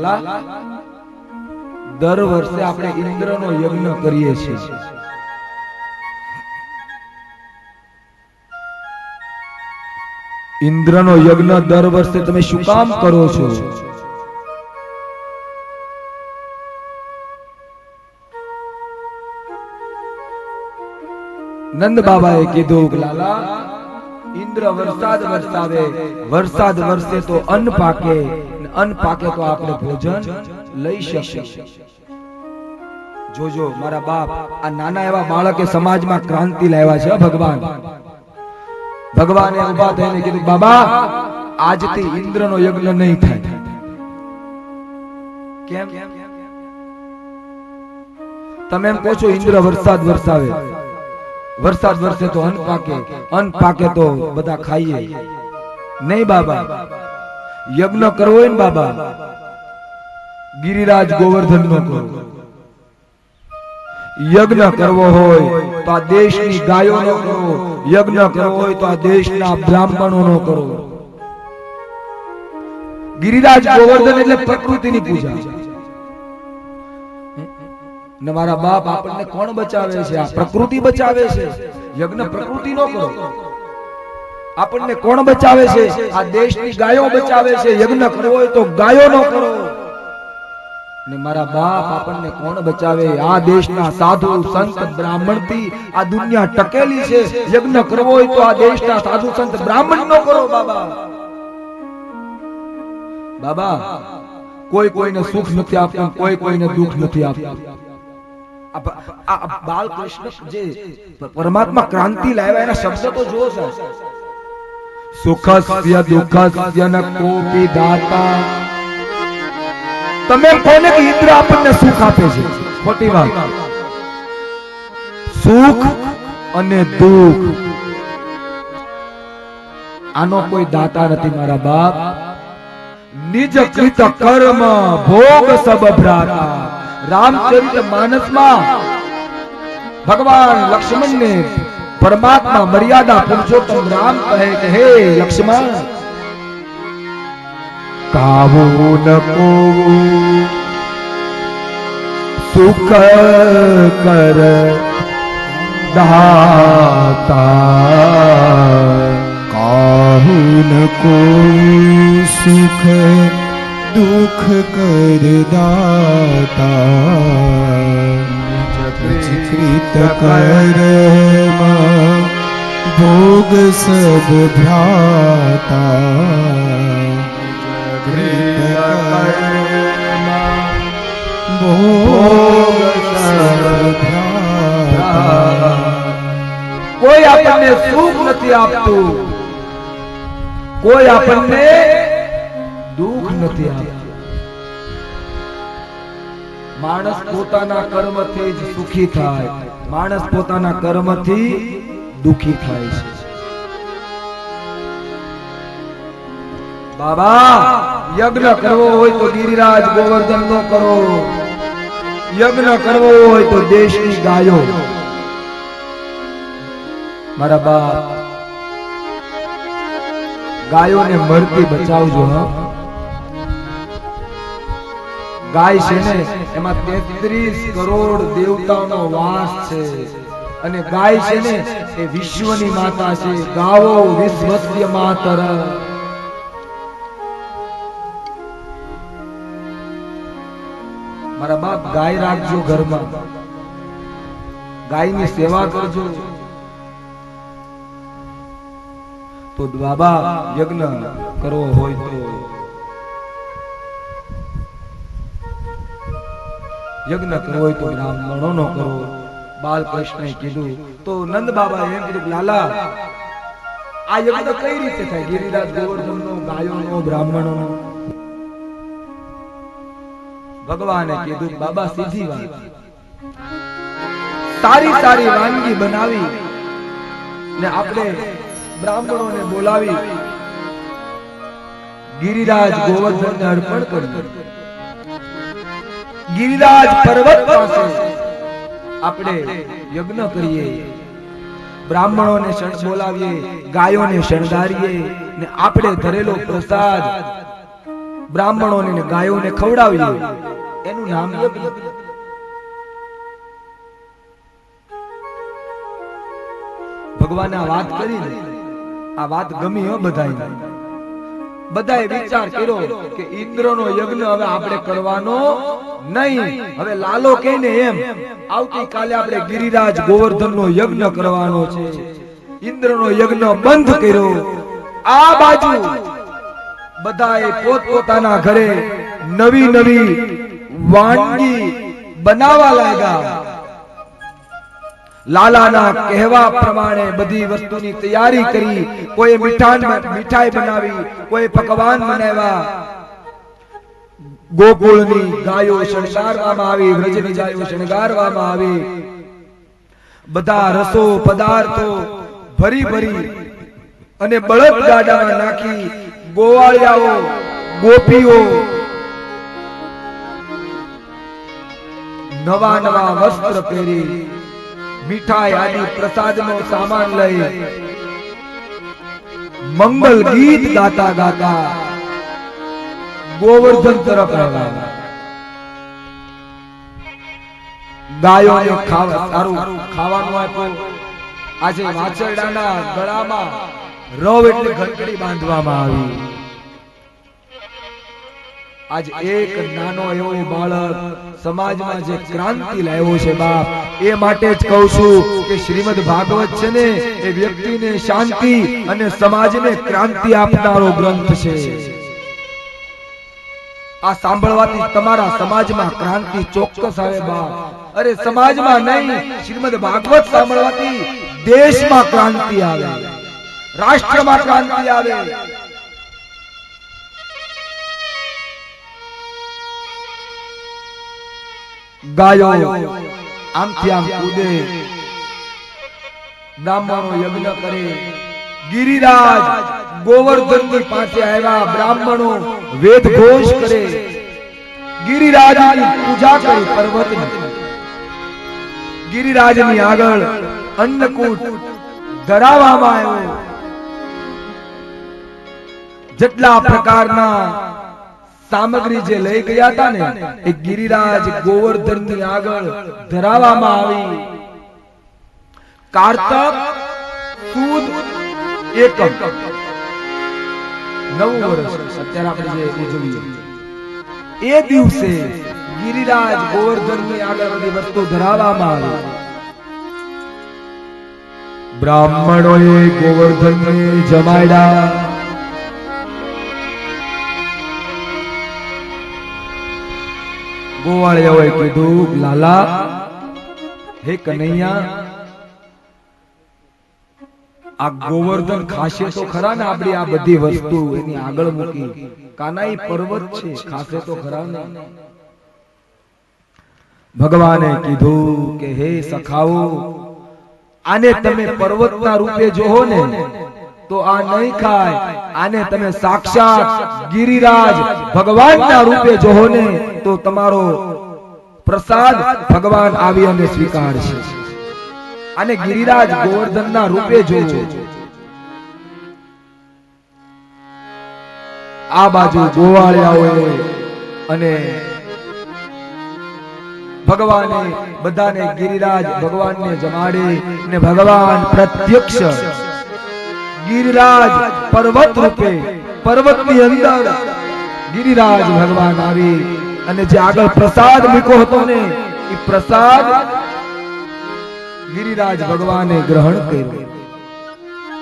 લાલા દર વર્ષે આપણે ઇન્દ્રનો યજ્ઞ કરીએ છીએ. ઇન્દ્રનો યજ્ઞ દર વર્ષે તમે શું કામ કરો છો? નંદ બાબાએ કીધું કે લાલા ઇન્દ્ર વરસાદ વરસાવે, વરસાદ વરસે તો અન્ન પાકે, અન્ન પાકે તો આપણે ભોજન લઈ શકીએ. જોજો મારા બાપ, આ નાના એવા બાળકે સમાજમાં ક્રાંતિ લાવ્યા છે. ભગવાન ભગવાને ઉભા થઈને કીધું બાબા આજથી ઇન્દ્રનો યજ્ઞ નહીં થાય. કેમ? તમે એમ કહો છો ઇન્દ્ર વરસાદ વરસાવે, વરસાદ વરસે તો અન્ન પાકે, અન્ન પાકે તો બધા ખાઈએ. નહીં બાબા, યજ્ઞ કરવો હોય ને બાબા, ગિરિરાજ ગોવર્ધન નો કરો. યજ્ઞ કરવો હોય તો આ દેશની ગાયોનો કરો, યજ્ઞ કરવો હોય તો આ દેશના બ્રાહ્મણોનો કરો. ગિરિરાજ ગોવર્ધન એટલે પ્રકૃતિની પૂજા. ને મારા બાપ આપણને કોણ બચાવે છે? આ પ્રકૃતિ બચાવે છે. યજ્ઞ પ્રકૃતિ નો કરો. આપણને કોણ બચાવે છે? આ દેશની ગાયો બચાવે છે. યજ્ઞ કરવો હોય તો ગાયો નો કરો. ને મારા બાપ આપણને કોણ બચાવે? આ દેશના સાધુ સંત બ્રાહ્મણ થી આ દુનિયા ટકેલી છે. યજ્ઞ કરવો હોય તો આ દેશના સાધુ સંત બ્રાહ્મણ નો કરો. બાબા બાબા કોઈ કોઈને સુખ નથી આપતું, કોઈ કોઈને દુઃખ નથી આપતું. બાલકૃષ્ણ જે પરમાત્મા ક્રાંતિ લાવ્યા એના શબ્દ તો જો સાહેબ, સુખસ્ય દુઃખસ્ય ન કોપી દાતા. તમે કોને કે ઇન્દ્ર આપણને સુખ આપે છે? ખોટી વાત. સુખ અને દુઃખ આનો કોઈ દાતા નથી મારા બાપ. નિજ કૃત કર્મ ભોગ સબ ભ્રાતા. રામચરિત માનસમાં ભગવાન લક્ષ્મણ ને પરમાત્મા મર્યાદા પુરુષોત્તમ રામ કહે કે હે લક્ષ્મણ, કાવું ન કોવું સુખ કર દાતા. કાહું ન કોઈ સુખ દુઃખ કર દાતા. કૃત કર્મ ભોગ સબ ભ્રાતા. કૃત કર્મ ભોગ સબ ભ્રાતા. કોઈ આપણને સુખ નથી આપતું, કોઈ આપણને દુઃખ નથી આપતું. માણસ પોતાના કર્મથી જ સુખી થાય, માણસ પોતાના કર્મથી દુઃખી થાય છે. બાબા યજ્ઞ કરવો હોય તો ગિરિરાજ ગોવર્ધન નો કરો. યજ્ઞ કરવો હોય તો દેશની ગાયો. મારા બાપ ગાયોને મરતી બચાવજો. હા, ગાય છે ને એમાં 33 કરોડ દેવતાઓનો વાસ છે. અને ગાય છે ને એ વિશ્વની માતા છે. ગાવો વિશ્વસ્ય માતર. મારા બાપ ગાય રાખજો ઘરમાં, ગાયની સેવા કરજો. તો બાબા યજ્ઞ કરવો હોય તો યજ્ઞ કરવો હોય તો બ્રાહ્મણો નો કરો. બાલકૃષ્ણએ કીધું તો નંદ બાબા એમ કીધું લાલા આ યજ્ઞ કઈ રીતે થાય? ગિરિરાજ ગોવર્ધન નો, ગાયો નો, બ્રાહ્મણો નો. ભગવાને કીધું બાબા સીધી વાત, સારી સારી વાનગી બનાવી ને આપણે બ્રાહ્મણોને બોલાવી ગિરિરાજ ગોવર્ધન ને અર્પણ કર્યું. ગિરિરાજ પર્વત પાસે આપણે યજ્ઞ કરીએ, બ્રાહ્મણોને બોલાવીએ, ગાયોને શણગારીએ ને આપણે ધરેલો પ્રસાદ બ્રાહ્મણોને ને ગાયોને ખવડાવ્યું, એનું નામ યજ્ઞ. ભગવાને આ વાત કરી ને, આ વાત ગમી હો બધાય. બધાએ વિચાર કર્યો કે ઇન્દ્રનો યજ્ઞ હવે આપણે કરવાનો નહીં. હવે લાલો કહે ને એમ આવતીકાલે આપણે ગિરિરાજ ગોવર્ધનનો યજ્ઞ કરવાનો છે. ઇન્દ્રનો યજ્ઞ બંધ કર્યો. આ બાજુ બધાએ પોતપોતાના ઘરે નવી નવી વાનગી બનાવવા લાગ્યા. લાલાના કહેવા પ્રમાણે બધી વસ્તુની તૈયારી કરી. કોઈ મીઠાઈ બનાવી, કોઈ પકવાન બનાવ્યા. ગોકુળની ગાયો શણગારવામાં આવી, વ્રજની ગાયો શણગારવામાં આવી. બધા રસો પદાર્થો ભરી ભરી અને બળદ ગાડામાં નાખી ગોવાળિયાઓ ગોપીઓ નવા નવા વસ્ત્ર પહેરી મીઠાઈ આદિ પ્રસાદનો સામાન લઈ મંગલ ગીત ગાતા ગાતા ગોવર્ધન તરફ આવ્યા. ગાયોને સારું ખાવાનું આપ્યું. આજે વાછરડાના ગળામાં રવ એટલે ઘંટડી બાંધવામાં આવી. આજ એક નાનો એવો બાળક સમાજમાં જે ક્રાંતિ લાવ્યો છે બાપ, એ માટે જ કહું છું કે શ્રીમદ ભાગવત છે ને એ વ્યક્તિને શાંતિ અને સમાજને ક્રાંતિ આપનારો ગ્રંથ છે. આ સાંભળવાથી તમારા સમાજમાં ક્રાંતિ ચોક્કસ આવે બાપ. અરે સમાજમાં નહીં, શ્રીમદ ભાગવત સાંભળવાથી દેશમાં ક્રાંતિ આવે, રાષ્ટ્રમાં ક્રાંતિ આવે. ગાયો આમથી આમ કૂદે, બ્રાહ્મણો યજ્ઞ કરે. ગિરિરાજ ગોવર્ધનની પાસે આવ્યા. બ્રાહ્મણો વેદ ઘોષ કરે, ગિરિરાજની પૂજા કરી. પર્વતની ગિરિરાજની આગળ અન્નકૂટ ધરાવવામાં આવ્યો. જેટલા પ્રકારના સામગ્રી જે લઈ ગયા હતા ને એ ગિરિરાજ ગોવર્ધનની આગળ ધરાવવામાં આવી. કારતક સુદ એકમ 9 વર્ષ અત્યારે આપણે જે ઉજવીએ એ દિવસે ગિરિરાજ ગોવર્ધનની આગળ બધી વસ્તુ ધરાવવામાં આવી. બ્રાહ્મણોએ ગોવર્ધનને જમાડ્યા. ગોવાળિયાઓએ કીધું, લાલા હે કનૈયા, આ ગોવર્ધન ખાશે તો ખરા ને આપણી આ બધી વસ્તુ એની આગળ મૂકી. કાનાઈ પર્વત છે, ખાશે તો ખરા ને. ભગવાને કીધું કે હે સખાઓ, આને તમે પર્વતના રૂપે જોહો ને તો આ નહીં ખાય. આને તમે સાક્ષાત ગિરિરાજ ભગવાનના રૂપે જોહો ને તો તમારો પ્રસાદ ભગવાન આવી અને સ્વીકારશે. આને ગિરિરાજ ગોવર્ધનના રૂપે જોજો. આ બાજુ ગોવાળિયાઓએ અને ભગવાને બધાને ગિરિરાજ ભગવાનને જમાડે ને ભગવાન પ્રત્યક્ષ ગિરિરાજ પર્વત રૂપે પર્વતની અંદર ગિરિરાજ ભગવાન આવી અને જે આગળ પ્રસાદ મૂક્યો હતો ને એ પ્રસાદ ગિરિરાજ ભગવાને ગ્રહણ કર્યો.